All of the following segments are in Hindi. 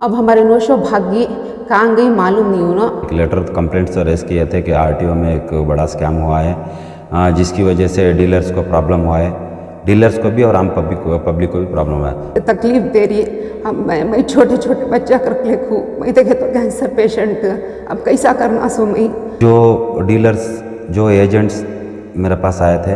अब हमारे नौशो भागी कहाँ गई मालूम नहीं हो ना। एक लेटर कंप्लेंट्स रेज किए थे कि आरटीओ में एक बड़ा स्कैम हुआ है, जिसकी वजह से डीलर्स को प्रॉब्लम हुआ है, डीलर्स को भी और आम पब्लिक को भी प्रॉब्लम हुआ है। तकलीफ दे रही है। मैं छोटे छोटे बच्चा करके लिखूँ, मैं देखे तो कैंसर पेशेंट, अब कैसा करना सो मैं। जो डीलर्स, जो एजेंट्स मेरे पास आए थे,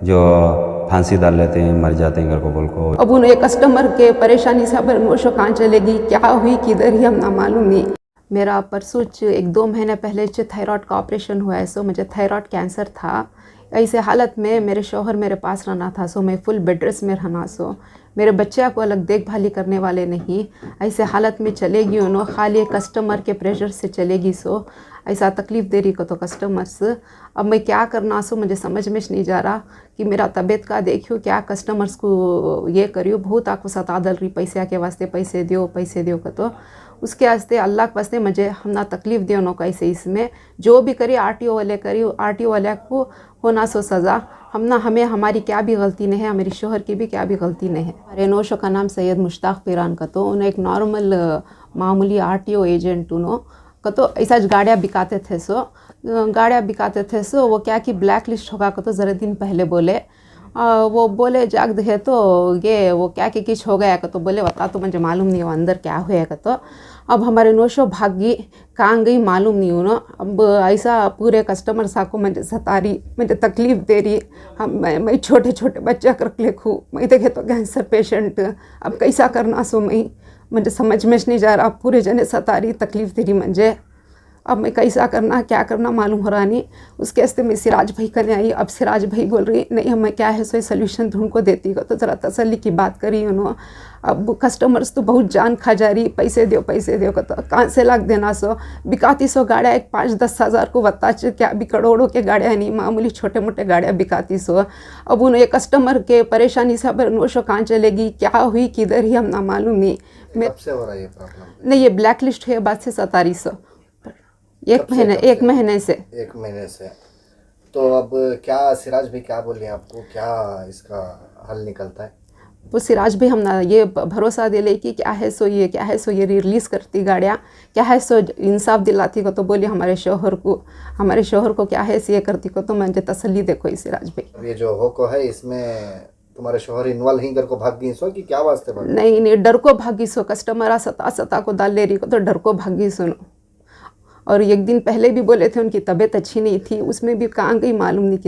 जो फांसी डाल लेते हैं, मर जाते हैं घर को बोल को। अब उन्हें कस्टमर के परेशानी से अब नौशो कहाँ चलेगी, क्या हुई किधर ही हम ना मालूम नहीं। मेरा परसों 1-2 महीने पहले थायराइड का ऑपरेशन हुआ है, सो मुझे थायराइड कैंसर था। ऐसे हालत में मेरे शौहर मेरे पास रहना था, सो मैं फुल बेड रेस्ट में रहना, सो मेरे बच्चे को अलग देखभाली करने वाले नहीं। ऐसे हालत में चलेगी उन्होंने, खाली कस्टमर के प्रेशर से चलेगी, सो ऐसा तकलीफ़ दे रही को तो कस्टमर्स। अब मैं क्या करना सो मुझे समझ में नहीं जा रहा कि मेरा तबीयत का देखियो क्या कस्टमर्स को ये करियो, बहुत आपको सता दल रही पैसे के वास्ते, पैसे दियो का तो उसके वास्ते अल्लाह के वास्ते मुझे हमना तकलीफ़ दियो नो कैसे। इसमें जो भी करी आरटीओ वाले करी, आरटीओ वाले को होना सो सज़ा, हमें हमारी क्या भी गलती नहीं है, हमारी शोहर की भी क्या भी गलती नहीं है। हमारे नौशो का नाम सैयद मुश्ताक पीरान का तो उन्हें एक नॉर्मल मामूली आरटीओ एजेंट उन्हों का तो ऐसा गाड़ियाँ बिकाते थे सो वो क्या कि ब्लैक लिस्ट होगा का तो ज़रा दिन पहले बोले, वो बोले जाग दे तो ये वो क्या कि किच हो गया का तो बोले बता तो मुझे मालूम नहीं हो अंदर क्या हुआ का तो। अब हमारे नौशो भागी कहाँ गई मालूम नहीं हो ना। अब ऐसा पूरे कस्टमर साको मुझे सता रही, मुझे तकलीफ़ दे रही। मैं छोटे छोटे बच्चा करके लिखूँ, मैं देखे तो कैंसर पेशेंट, अब कैसा करना सो मैं, मुझे समझ में नहीं जा रहा। पूरे जने सता रही, तकलीफ़ दे रही मुझे। अब मैं कैसा करना क्या करना मालूम हो रहा नहीं। उसके वास्ते मैं सिराज भाई करने आई। अब सिराज भाई बोल रही नहीं हमें क्या है सो सोल्यूशन ढूंढ को देती को, तो ज़रा तसल्ली की बात करी उन्होंने। अब कस्टमर्स तो बहुत जान खा जा रही, पैसे दो को तो कहाँ से लाग देना सो। बिकाती सो गाड़ियाँ एक 5-10 हज़ार को बता क्या भी करोड़ों के गाड़ियाँ नहीं, मामूली छोटे मोटे गाड़ियाँ बिकाती सो। अब उन्हें कस्टमर के परेशानी से अब नौशो कहाँ चलेगी, क्या हुई किधर ही हम ना मालूम नहीं। कब से हो रहा है ये प्रॉब्लम? नहीं, ये ब्लैक लिस्ट है बाद से 2700 एक महीने से। एक महीने से। तो अब क्या सिराज भाई क्या बोल रहे हैं आपको, क्या इसका हल निकलता है? वो सिराज भाई हम ना ये भरोसा दे ले कि क्या है सो ये रिलीज़ करती गाड़ियाँ, क्या है सो इंसाफ दिलाती को तो बोली हमारे शोहर को क्या है सो ये करती को तो मुझे तसल्ली देखो सिराज भाई। ये जो हो को है इसमें तुम्हारे शोहर इन्वॉल्व नहीं कर को भाग गई सो कि क्या वास्ते भाग? नहीं डर को भागी सो, कस्टमर सता को डाल ले रही को तो डर को भागी सुनो। और एक दिन पहले भी बोले थे उनकी तबीयत अच्छी नहीं थी, उसमें भी कहाँ गई मालूम नहीं,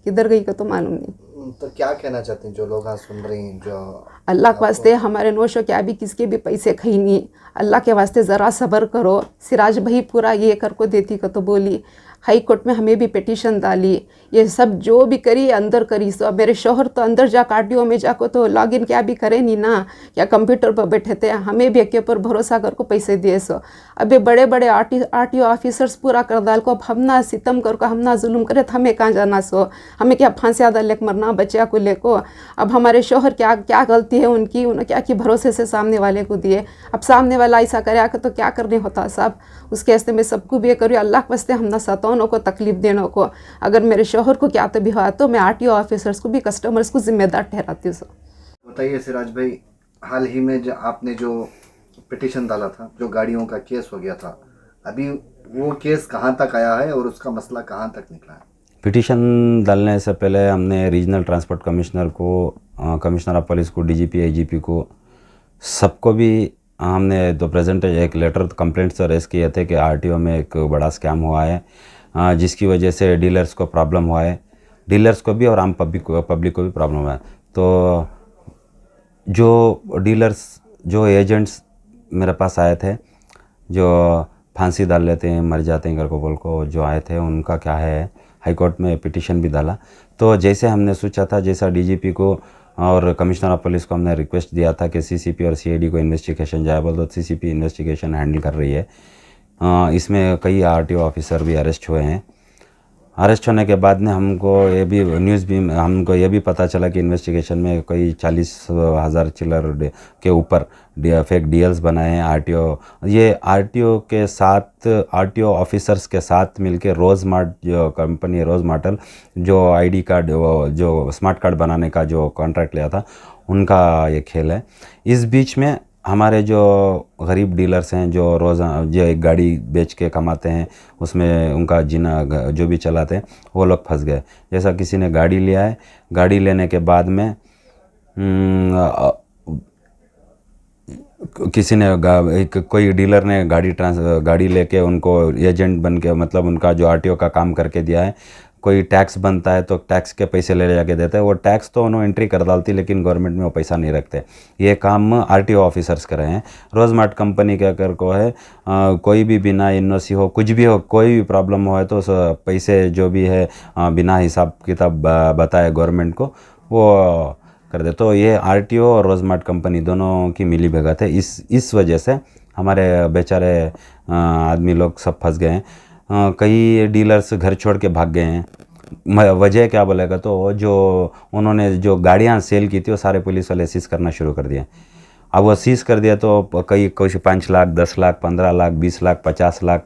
किधर गई का तो मालूम नहीं। तो क्या कहना चाहती हैं जो लोग सुन रही हैं, जो अल्लाह के वास्ते हमारे नौशो क्या भी किसके भी पैसे खई नहीं, अल्लाह के वास्ते ज़रा सब्र करो। सिराज भाई पूरा ये कर को देती का तो बोली, हाई कोर्ट में हमें भी पिटीशन डाली, ये सब जो भी करी अंदर करी सो। अब मेरे शोहर तो अंदर जा आरटीओ में जाको तो लॉगिन क्या भी करे नहीं ना, क्या कंप्यूटर पर बैठे थे, हमें भी के ऊपर भरोसा कर को पैसे दिए सो। अब ये बड़े बड़े आरटीओ ऑफिसर्स पूरा कर डाल को, अब हम ना सितम कर को हम ना जुल्म करे तो हमें कहाँ जाना सो, हमें क्या फांसिया डाल लेकर मरना बच्चा को लेको। अब हमारे शोहर क्या गलती है उनकी, उन्होंने क्या कि भरोसे से सामने वाले को दिए, अब सामने वाला ऐसा करे तो क्या करने होता साहब। उसके वास्ते मैं सबको भी ये करूँ, अल्लाह के वास्ते हम ना सताओं को तकलीफ देने को। अगर मेरे शोहर को क्या तो भी हुआ तो मैं आरटीओ ऑफिसर्स को भी कस्टमर्स को जिम्मेदार ठहराती हूँ। बताइए सिराज भाई, हाल ही में जो आपने जो पिटीशन डाला था, जो गाड़ियों का केस हो गया था, अभी वो केस कहाँ तक आया है और उसका मसला कहाँ तक निकला है? पिटीशन डालने से पहले हमने रीजनल ट्रांसपोर्ट कमिश्नर को, कमिश्नर ऑफ पुलिस को, डीजीपी आईजीपी को, सबको भी हमने दो प्रेजेंट एक लेटर कंप्लेंट्स रेज किए थे कि आरटीओ में एक बड़ा स्कैम हुआ है, जिसकी वजह से डीलर्स को प्रॉब्लम हुआ है, डीलर्स को भी और आम पब्लिक को भी प्रॉब्लम हुआ है। तो जो डीलर्स, जो एजेंट्स मेरे पास आए थे, जो फांसी डाल लेते हैं, मर जाते हैं घर को बोल को, जो आए थे उनका क्या है, हाई कोर्ट में पिटीशन भी डाला। तो जैसे हमने सोचा था, जैसा डीजीपी को और कमिश्नर ऑफ पुलिस को हमने रिक्वेस्ट दिया था कि सीसीपी और सीआईडी को इन्वेस्टिगेशन जाए, बोल तो सीसीपी इन्वेस्टिगेशन हैंडल कर रही है। इसमें कई आरटीओ ऑफिसर भी अरेस्ट हुए हैं। अरेस्ट होने के बाद में हमको ये भी पता चला कि इन्वेस्टिगेशन में कोई 40,000 चिल्लर के ऊपर फेक डीएल्स बनाए हैं आरटीओ। ये आरटीओ के साथ, आरटीओ ऑफिसर्स के साथ मिलकर रोज़मार्ट जो कंपनी है, रोज़मार्टल, जो आईडी कार्ड, जो स्मार्ट कार्ड बनाने का जो कॉन्ट्रैक्ट लिया था, उनका ये खेल है। इस बीच में हमारे जो गरीब डीलर्स हैं जो रोज़ाना जो एक गाड़ी बेच के कमाते हैं उसमें उनका जीना जो भी चलाते हैं वो लोग फंस गए। जैसा किसी ने गाड़ी लिया है, गाड़ी लेने के बाद में किसी ने कोई डीलर ने गाड़ी लेके उनको एजेंट बन के मतलब उनका जो आरटीओ का काम करके दिया है, कोई टैक्स बनता है तो टैक्स के पैसे ले जाके देते हैं। वो टैक्स तो उन्होंने एंट्री कर डालती लेकिन गवर्नमेंट में वो पैसा नहीं रखते। ये काम आरटीओ ऑफिसर्स कर रहे हैं। रोजमार्ट कंपनी क्या कर को है कोई भी बिना एनओसी हो कुछ भी हो कोई भी प्रॉब्लम हो है तो पैसे जो भी है बिना हिसाब किताब बताए गवर्नमेंट को वो कर दे। तो ये आरटीओ और रोजमार्ट कंपनी दोनों की मिली भगत है। इस वजह से हमारे बेचारे आदमी लोग सब फंस गए हैं। कई डीलर्स घर छोड़ के भाग गए हैं। वजह क्या बोलेगा तो जो उन्होंने जो गाड़ियां सेल की थी वो सारे पुलिस वाले सीज करना शुरू कर दिए। अब वो सीज कर दिया तो कई कुछ 5 लाख 10 लाख 15 लाख 20 लाख 50 लाख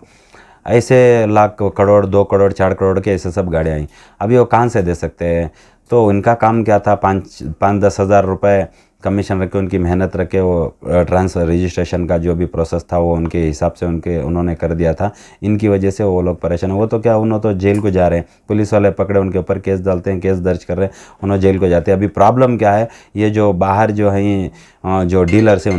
ऐसे लाख करोड़ 2 करोड़ 4 करोड़ के ऐसे सब गाड़ियाँ आई। अभी वो कहाँ से दे सकते हैं? तो उनका काम क्या था 5-10 हज़ार रुपये कमीशन रख के उनकी मेहनत रख के वो ट्रांसफ़र रजिस्ट्रेशन का जो भी प्रोसेस था वो उनके हिसाब से उन्होंने कर दिया था। इनकी वजह से वो लोग परेशान। वो तो क्या उन्होंने तो जेल को जा रहे हैं, पुलिस वाले पकड़े उनके ऊपर केस डालते हैं, केस दर्ज कर रहे हैं, उन्होंने जेल को जाते हैं। अभी प्रॉब्लम क्या है ये जो बाहर जो हैं जो डीलर्स हैं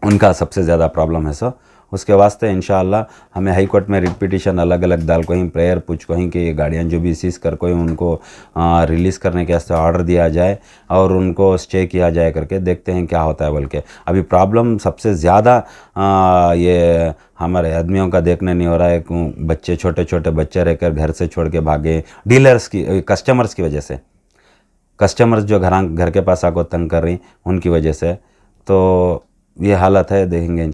उनका सबसे ज़्यादा प्रॉब्लम है। सो उसके वास्ते इंशाअल्लाह हमें हाई कोर्ट में रिट पिटीशन अलग अलग डाल को ही प्रेयर पूछ को ही कि ये गाड़ियाँ जो भी सीज कर को ही उनको रिलीज़ करने के वास्ते ऑर्डर दिया जाए और उनको स्टे किया जाए करके देखते हैं क्या होता है। बल्कि अभी प्रॉब्लम सबसे ज़्यादा ये हमारे आदमियों का देखने नहीं हो रहा है। बच्चे छोटे छोटे बच्चे रहकर घर से छोड़ के भागे डीलर्स की कस्टमर्स की वजह से। कस्टमर्स जो घर के पास आको तंग कर रही उनकी वजह से। तो ये हालत है, देखेंगे।